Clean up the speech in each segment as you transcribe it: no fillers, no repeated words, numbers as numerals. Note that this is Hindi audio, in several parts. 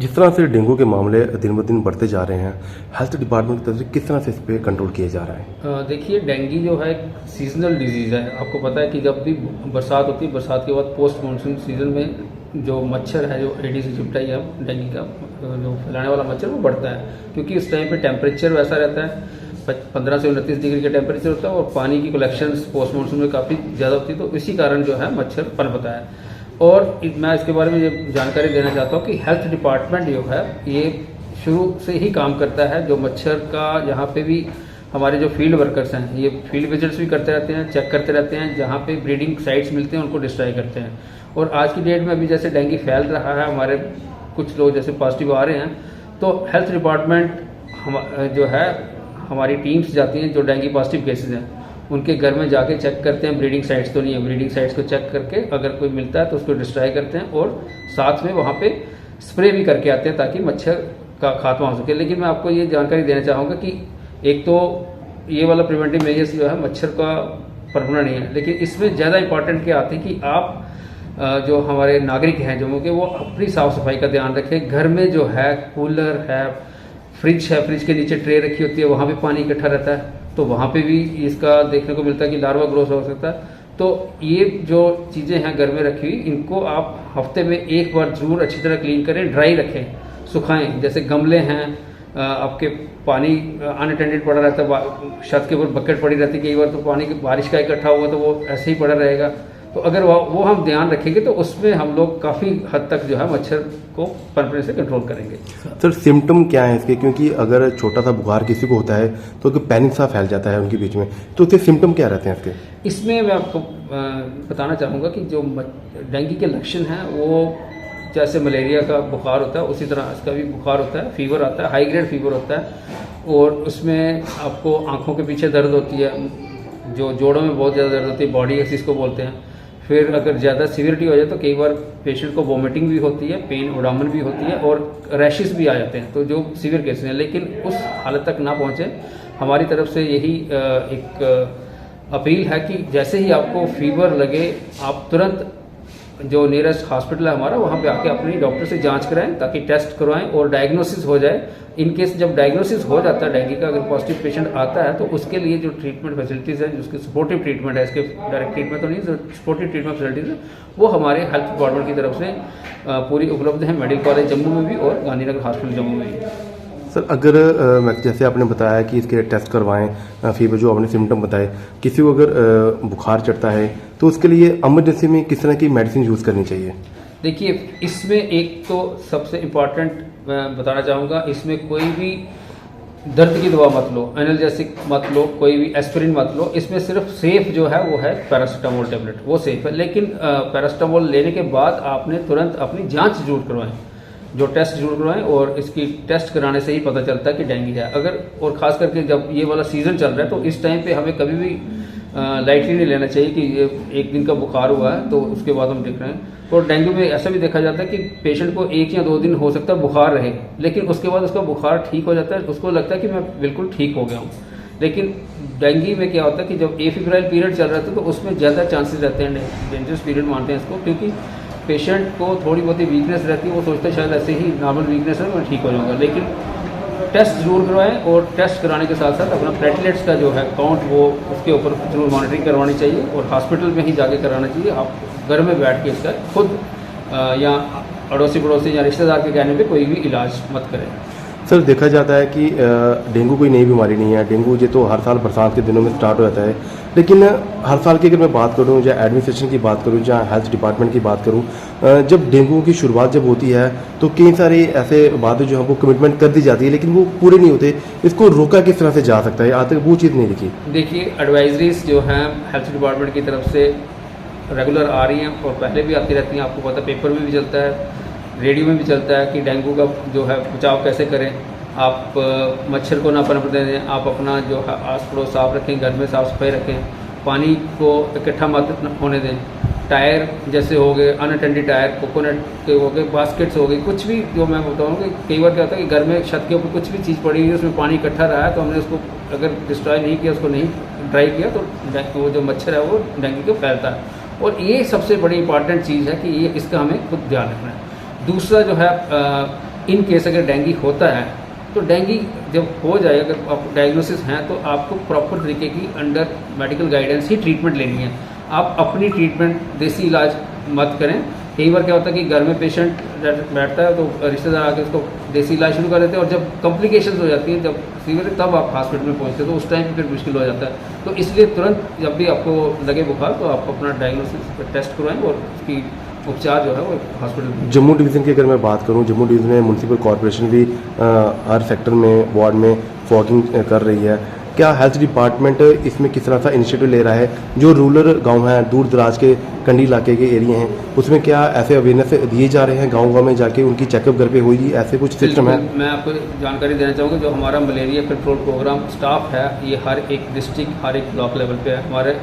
जिस तरह से डेंगू के मामले दिन ब दिन बढ़ते जा रहे हैं, हेल्थ डिपार्टमेंट की तरफ से किस तरह से इस पे कंट्रोल किया जा रहा है? देखिए, डेंगू जो है एक सीजनल डिजीज़ है। आपको पता है कि जब भी बरसात होती है, बरसात के बाद पोस्ट मानसून सीजन में जो मच्छर है, जो एडिस इजिप्टाई है डेंगू का जो फैलाने वाला मच्छर, वो बढ़ता है। क्योंकि उस टाइम पे टेम्परेचर वैसा रहता है, 15 से 29 डिग्री का टेम्परेचर होता है और पानी की कलेक्शन पोस्ट मानसून में काफ़ी ज़्यादा होती है, तो इसी कारण जो है मच्छर पनपता है। और मैं इसके बारे में ये जानकारी देना चाहता हूँ कि हेल्थ डिपार्टमेंट जो है ये शुरू से ही काम करता है। जो मच्छर का यहाँ पे भी हमारे जो फील्ड वर्कर्स हैं, ये फील्ड विजिट्स भी करते रहते हैं, चेक करते रहते हैं, जहाँ पे ब्रीडिंग साइट्स मिलते हैं उनको डिस्ट्रॉय करते हैं। और आज की डेट में अभी जैसे डेंगू फैल रहा है, हमारे कुछ लोग जैसे पॉजिटिव आ रहे हैं, तो हेल्थ डिपार्टमेंट जो है हमारी टीम्स जाती हैं जो डेंगू पॉजिटिव केसेस हैं उनके घर में जाके चेक करते हैं ब्रीडिंग साइट्स तो नहीं है, ब्रीडिंग साइट्स को चेक करके अगर कोई मिलता है तो उसको डिस्ट्रॉय करते हैं और साथ में वहाँ पे स्प्रे भी करके आते हैं ताकि मच्छर का खात्मा हो सके। लेकिन मैं आपको ये जानकारी देना चाहूँगा कि एक तो ये वाला प्रिवेंटिव मेजर्स जो है मच्छर का पनपना नहीं है, लेकिन इसमें ज़्यादा इंपॉर्टेंट क्या आती है कि आप जो हमारे नागरिक हैं जम्मू के, वो अपनी साफ़ सफाई का ध्यान रखें। घर में जो है कूलर है, फ्रिज है, फ्रिज के नीचे ट्रे रखी होती है, वहाँ पे पानी इकट्ठा रहता है, तो वहाँ पे भी इसका देखने को मिलता है कि लार्वा ग्रोथ हो सकता है। तो ये जो चीज़ें हैं घर में रखी हुई, इनको आप हफ्ते में एक बार जरूर अच्छी तरह क्लीन करें, ड्राई रखें, सुखाएं। जैसे गमले हैं, आपके पानी अनअटेंडेड पड़ा रहता है, छत के ऊपर बकेट पड़ी रहती है, कई बार तो पानी की बारिश का इकट्ठा हुआ तो वो ऐसे ही पड़ा रहेगा। तो अगर वो हम ध्यान रखेंगे तो उसमें हम लोग काफ़ी हद तक जो है मच्छर को पनपने से कंट्रोल करेंगे। सर, सिम्टम क्या है इसके? क्योंकि अगर छोटा सा बुखार किसी को होता है तो पैनिक सा फैल जाता है उनके बीच में, तो उसके सिम्टम क्या रहते हैं इसके? इसमें मैं आपको बताना चाहूँगा कि जो डेंगू के लक्षण हैं वो जैसे मलेरिया का बुखार होता है उसी तरह इसका भी बुखार होता है, फीवर आता है, हाई ग्रेड फीवर होता है। और उसमें आपको आँखों के पीछे दर्द होती है, जो जोड़ों में बहुत ज़्यादा दर्द होती है, बॉडी एक्सिस को बोलते हैं। फिर अगर ज़्यादा सीवियरिटी हो जाए तो कई बार पेशेंट को वोमिटिंग भी होती है, पेन ओडामन भी होती है और रैशेस भी आ जाते हैं, तो जो सीवियर केसेस हैं। लेकिन उस हालत तक ना पहुँचे, हमारी तरफ से यही एक अपील है कि जैसे ही आपको फीवर लगे आप तुरंत जो नियरेस्ट हॉस्पिटल है हमारा, वहाँ पे आके अपनी डॉक्टर से जांच कराएं ताकि टेस्ट करवाएं और डायग्नोसिस हो जाए। इन केस जब डायग्नोसिस हो जाता है डेंगू का, अगर पॉजिटिव पेशेंट आता है तो उसके लिए जो ट्रीटमेंट फैसिलिटीज़ हैं, जिसके सपोर्टिव ट्रीटमेंट है, इसके डायरेक्ट ट्रीटमेंट तो नहीं, जो सपोर्टिव ट्रीटमेंट फैसिलिटीज़ है वो हमारे हेल्थ डिपार्टमेंट की तरफ से पूरी उपलब्ध है, मेडिकल कॉलेज जम्मू में भी और गांधीनगर हॉस्पिटल जम्मू में भी। सर, अगर जैसे आपने बताया कि इसके टेस्ट करवाएं, फीवर जो आपने सिम्टम बताए, किसी को अगर बुखार चढ़ता है तो उसके लिए इमरजेंसी में किस तरह की मेडिसिन यूज़ करनी चाहिए? देखिए, इसमें एक तो सबसे इम्पॉर्टेंट मैं बताना चाहूँगा, इसमें कोई भी दर्द की दवा मत लो, एनाल्जेसिक मत लो, कोई भी एस्पिरिन मत लो। इसमें सिर्फ सेफ जो है वो है पैरासीटामोल टेबलेट, वो सेफ है। लेकिन पैरासीटामोल लेने के बाद आपने तुरंत अपनी जांच जरूर करवाएं, जो टेस्ट जरूर करवाएं, और इसकी टेस्ट कराने से ही पता चलता है कि डेंगू है। अगर और ख़ास करके जब ये वाला सीज़न चल रहा है तो इस टाइम पे हमें कभी भी लाइटली नहीं लेना चाहिए कि ये एक दिन का बुखार हुआ है तो उसके बाद हम देख रहे हैं। और डेंगू में ऐसा भी देखा जाता है कि पेशेंट को 1 या 2 दिन हो सकता है बुखार रहे, लेकिन उसके बाद उसका बुखार ठीक हो जाता है, उसको लगता है कि मैं बिल्कुल ठीक हो गया हूँ। लेकिन डेंगू में क्या होता है कि जब एफिब्राइल पीरियड चल रहा था तो उसमें ज़्यादा चांसेस रहते हैं, डेंजरस पीरियड मानते हैं इसको, क्योंकि पेशेंट को थोड़ी बहुत ही वीकनेस रहती है, वो सोचता है शायद ऐसे ही नॉर्मल वीकनेस है, मैं ठीक हो जाऊँगा। लेकिन टेस्ट जरूर करवाएं और टेस्ट कराने के साथ साथ अपना प्लेटलेट्स का जो है काउंट, वो उसके ऊपर जरूर मॉनिटरिंग करवानी चाहिए और हॉस्पिटल में ही जाके कराना चाहिए। आप घर में बैठ के इसका खुद या अड़ोसी पड़ोसी या रिश्तेदार के कहने पे कोई भी इलाज मत करें। सर, देखा जाता है कि डेंगू कोई नई बीमारी नहीं है। डेंगू ये तो हर साल बरसात के दिनों में स्टार्ट हो जाता है, लेकिन हर साल की अगर मैं बात करूं, या एडमिनिस्ट्रेशन की बात करूं, या हेल्थ डिपार्टमेंट की बात करूं, जब डेंगू की शुरुआत जब होती है तो कई सारे ऐसे बातें जो हमको कमिटमेंट कर दी जाती है लेकिन वो पूरे नहीं होते। इसको रोका किस तरह से जा सकता है? आज तक वो चीज़ नहीं दिखी। देखिए, एडवाइजरीज जो हैं हेल्थ डिपार्टमेंट की तरफ से रेगुलर आ रही हैं और पहले भी आती रहती हैं। आपको पता, पेपर में भी चलता है, रेडियो में भी चलता है कि डेंगू का जो है बचाव कैसे करें। आप मच्छर को ना पनपने दें, आप अपना जो है आस पड़ोस साफ रखें, घर में साफ़ सफाई रखें, पानी को इकट्ठा मत होने दें। टायर जैसे हो गए, अनअटेंडेड टायर, कोकोनट के हो गए, बास्केट्स हो गई, कुछ भी जो मैं बताऊँ कि कई बार क्या होता है कि घर में छत के ऊपर कुछ भी चीज़ पड़ी हुई है, उसमें पानी इकट्ठा रहा है तो हमने उसको अगर डिस्ट्रॉय नहीं किया, उसको नहीं ड्राई किया, तो वो जो मच्छर है वो डेंगू को फैलता है। और ये सबसे बड़ी इंपॉर्टेंट चीज़ है कि ये इसका हमें खुद ध्यान रखना है। दूसरा जो है इन केस अगर डेंगी होता है तो डेंगी जब हो जाए, अगर आप डायग्नोसिस हैं तो आपको प्रॉपर तरीके की अंडर मेडिकल गाइडेंस ही ट्रीटमेंट लेनी है। आप अपनी ट्रीटमेंट देसी इलाज मत करें। कई बार क्या होता है कि घर में पेशेंट बैठता है तो रिश्तेदार आके उसको देसी इलाज शुरू कर देते हैं, और जब कॉम्प्लिकेशंस हो जाती हैं, जब सीवियर, तब आप हॉस्पिटल में पहुंचते हैं, तो उस टाइम पे फिर मुश्किल हो जाता है। तो इसलिए तुरंत जब भी आपको लगे बुखार तो आप अपना डायग्नोसिस टेस्ट करवाएं और उसकी उपचार जो है वो हॉस्पिटल में। जम्मू डिवीज़न की अगर मैं बात करूं, जम्मू डिवीज़न में म्यूनसिपल कॉर्पोरेशन भी हर सेक्टर में, वार्ड में फॉगिंग कर रही है। क्या हेल्थ डिपार्टमेंट इसमें किस तरह सा इनिशिएटिव ले रहा है? जो रूरल गांव हैं, दूर दराज के कंडी इलाके के एरिया हैं, उसमें क्या ऐसे अवेयरनेस दिए जा रहे हैं? गांव-गांव में जाके उनकी चेकअप घर पे होगी, ऐसे कुछ सिस्टम है? मैं आपको जानकारी देना चाहूँगा, जो हमारा मलेरिया कंट्रोल प्रोग्राम स्टाफ है, ये हर एक डिस्ट्रिक्ट, हर एक ब्लॉक लेवल पे है। हमारे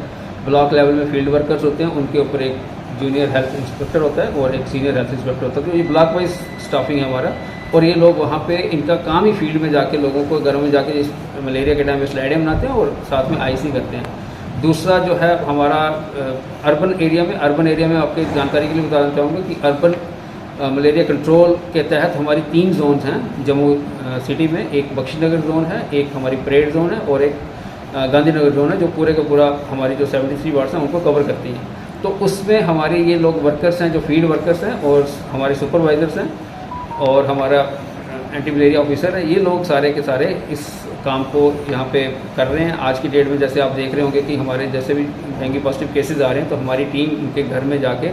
ब्लॉक लेवल में फील्ड वर्कर्स होते हैं, उनके ऊपर एक जूनियर हेल्थ इंस्पेक्टर होता है और एक सीनियर हेल्थ इंस्पेक्टर होता है। तो ये ब्लॉक वाइज स्टाफिंग है हमारा, और ये लोग वहाँ पे, इनका काम ही फील्ड में जाके लोगों को घरों में जाके इस मलेरिया के टाइम में स्लाइडें बनाते हैं और साथ में आईसी करते हैं। दूसरा जो है हमारा अर्बन एरिया में आपके जानकारी के लिए बताना चाहूँगा कि अर्बन मलेरिया कंट्रोल के तहत हमारी 3 जोन्स हैं जम्मू सिटी में। एक बख्शीनगर जोन है, एक हमारी परेड जोन है और एक गांधीनगर जोन है, जो पूरे का पूरा हमारी जो 73 वार्ड्स हैं उनको कवर करती हैं। तो उसमें हमारे ये लोग वर्कर्स हैं, जो फील्ड वर्कर्स हैं, और हमारे सुपरवाइजर्स हैं और हमारा एंटी मलेरिया ऑफिसर है, ये लोग सारे के सारे इस काम को यहाँ पे कर रहे हैं। आज की डेट में जैसे आप देख रहे होंगे कि हमारे जैसे भी डेंगू पॉजिटिव केसेस आ रहे हैं, तो हमारी टीम उनके घर में जाके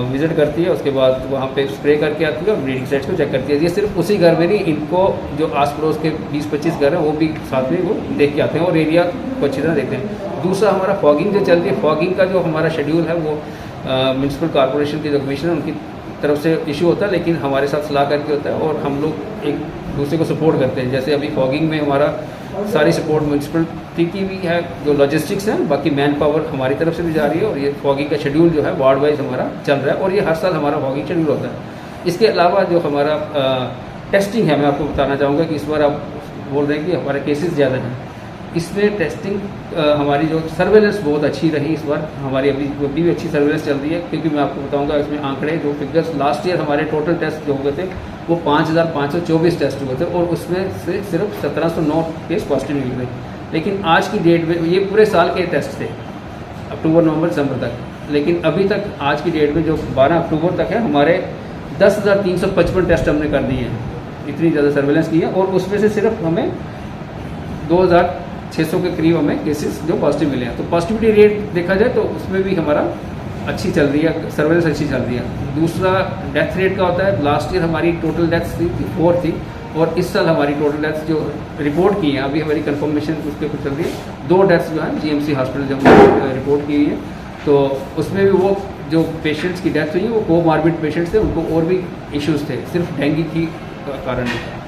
विज़िट करती है, उसके बाद वहाँ पे स्प्रे करके आती है और ब्लीडिंग साइट्स को चेक करती है। ये सिर्फ उसी घर में नहीं, इनको जो आस पड़ोस के 20-25 घर हैं वो भी साथ में वो देख के आते हैं और एरिया को अच्छी तरह देखते हैं। दूसरा हमारा फॉगिंग जो चलती है, फॉगिंग का जो हमारा शेड्यूल है वो म्यूनसिपल कॉर्पोरेशन की जो कमीशन है उनकी तरफ से इशू होता है, लेकिन हमारे साथ सलाह करके होता है और हम लोग एक दूसरे को सपोर्ट करते हैं। जैसे अभी फॉगिंग में हमारा सारी सपोर्ट म्यूनसिपलिटी की भी है, जो लॉजिस्टिक्स है, बाकी मैन पावर हमारी तरफ से भी जा रही है, और ये फॉगिंग का शेड्यूल जो है वार्ड वाइज हमारा चल रहा है और ये हर साल हमारा फॉगिंग शेड्यूल होता है। इसके अलावा जो हमारा टेस्टिंग है, मैं आपको बताना चाहूँगा कि इस बार आप बोल रहे हैं कि हमारे केसेस ज़्यादा हैं, इसमें टेस्टिंग हमारी जो सर्वेलेंस बहुत अच्छी रही इस बार, हमारी अभी भी अच्छी सर्वेलेंस चल रही है। क्योंकि मैं आपको बताऊंगा इसमें आंकड़े, जो फिगर्स लास्ट ईयर हमारे टोटल टेस्ट जो हुए थे वो 5524 टेस्ट हुए थे और उसमें से सिर्फ 1709 केस पॉजिटिव निकले। लेकिन आज की डेट में, ये पूरे साल के टेस्ट थे अक्टूबर नवंबर दिसंबर तक, लेकिन अभी तक आज की डेट में जो 12 अक्टूबर तक है, हमारे 10,355 टेस्ट हमने कर दिए हैं। इतनी ज़्यादा सर्वेलेंस की है और उसमें से सिर्फ हमें 2600 के करीब हमें केसेस जो पॉजिटिव मिले हैं। तो पॉजिटिविटी रेट देखा जाए तो उसमें भी हमारा अच्छी चल रही है, सर्वेलेंस अच्छी चल रही है। दूसरा डेथ रेट का होता है, लास्ट ईयर हमारी टोटल डेथ्स थी 4 थी और इस साल हमारी टोटल डेथ्स जो रिपोर्ट की हैं, अभी हमारी कंफर्मेशन उसके ऊपर चल रही है, 2 डेथ्स जो है जीएमसी हॉस्पिटल जब रिपोर्ट की हुई है, तो उसमें भी वो जो पेशेंट्स की डेथ हुई है वो कोमॉर्बिड पेशेंट्स थे, उनको और भी इश्यूज़ थे, सिर्फ डेंगू की कारण नहीं था।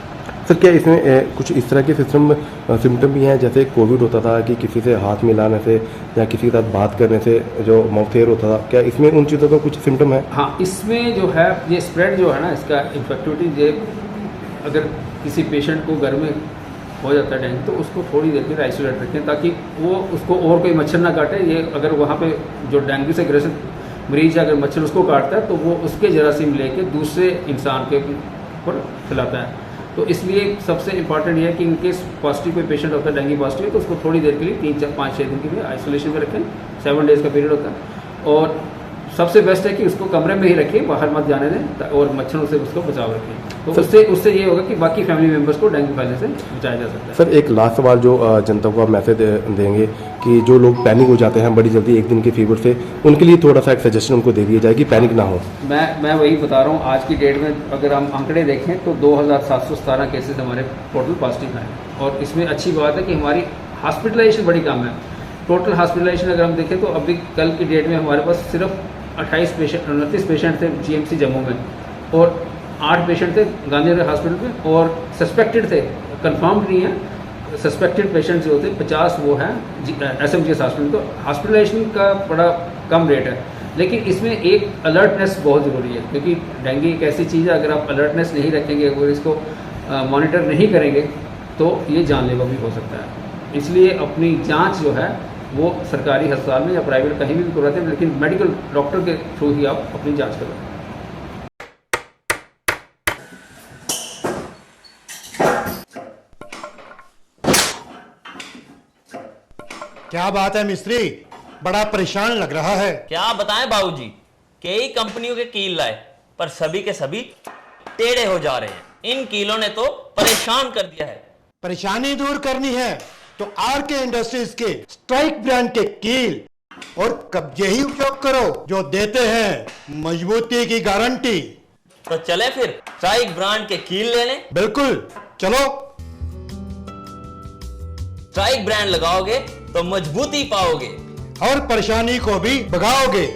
सर, क्या इसमें कुछ इस तरह के सिम्टम भी हैं, जैसे कोविड होता था कि किसी से हाथ मिलाने से या किसी के साथ बात करने से जो माउथ एयर होता था, क्या इसमें उन चीज़ों का कुछ सिम्टम है? हाँ, इसमें जो है ये स्प्रेड जो है ना, इसका इन्फेक्टिविटी, ये अगर किसी पेशेंट को घर में हो जाता है डेंगू तो उसको थोड़ी देर के लिए आइसोलेट रखें ताकि वो उसको और कोई मच्छर ना काटे। ये अगर वहाँ पे जो डेंगू से ग्रसित मरीज है, अगर मच्छर उसको काटता है तो वो उसके जरासीम लेके दूसरे इंसान के ऊपर फैलाता है। तो इसलिए सबसे इंपॉर्टेंट ये है कि इनकेस पॉजिटिव कोई पेशेंट होता है डेंगू पॉजिटिव, तो उसको थोड़ी देर के लिए 3, 4, 5, 6 दिन के लिए आइसोलेशन में रखें। 7 डेज़ का पीरियड होता है और सबसे बेस्ट है कि उसको कमरे में ही रखें, बाहर मत जाने दें और मच्छरों से उसको बचाव रखें। तो उससे ये होगा कि बाकी फैमिली मेम्बर्स को डेंगू फैलने से बचाया जा सकता है। सर, एक लास्ट सवाल जो जनता को आप मैसेज देंगे कि जो लोग पैनिक हो जाते हैं बड़ी जल्दी एक दिन के फीवर से, उनके लिए थोड़ा सा एक सजेशन उनको दे दिया जाए कि पैनिक ना हो। मैं वही बता रहा हूँ, आज की डेट में अगर हम आंकड़े देखें तो 2717 केसेस हमारे टोटल पॉजिटिव हैं और इसमें अच्छी बात है कि हमारी हॉस्पिटलाइजेशन बड़ी कम है। टोटल हॉस्पिटलाइजेशन अगर हम देखें तो अभी कल की डेट में हमारे पास सिर्फ 29 पेशेंट थे जीएमसी जम्मू में और 8 पेशेंट थे गांधीनगर हॉस्पिटल में और सस्पेक्टेड थे, कंफर्म्ड नहीं है। सस्पेक्टेड पेशेंट्स जो थे 50 वो हैं एसएमजीएस हॉस्पिटल। तो हॉस्पिटलाइजेशन का बड़ा कम रेट है, लेकिन इसमें एक अलर्टनेस बहुत ज़रूरी है क्योंकि डेंगू एक ऐसी चीज़ है, अगर आप अलर्टनेस नहीं रखेंगे, अगर इसको मॉनिटर नहीं करेंगे तो ये जानलेवा भी हो सकता है। इसलिए अपनी जाँच जो है वो सरकारी अस्पताल में या प्राइवेट कहीं भी करवाते हैं, लेकिन मेडिकल डॉक्टर के थ्रू ही आप अपनी जांच करवाएं। क्या बात है मिस्त्री, बड़ा परेशान लग रहा है। क्या बताएं बाबूजी, कई कंपनियों के कील लाए पर सभी के सभी टेढ़े हो जा रहे हैं। इन कीलों ने तो परेशान कर दिया है। परेशानी दूर करनी है तो आरके इंडस्ट्रीज के स्ट्राइक ब्रांड के कील और कब्जे ही उपयोग करो, जो देते हैं मजबूती की गारंटी। तो चले फिर स्ट्राइक ब्रांड के कील लेने। बिल्कुल, चलो। स्ट्राइक ब्रांड लगाओगे तो मजबूती पाओगे और परेशानी को भी भगाओगे।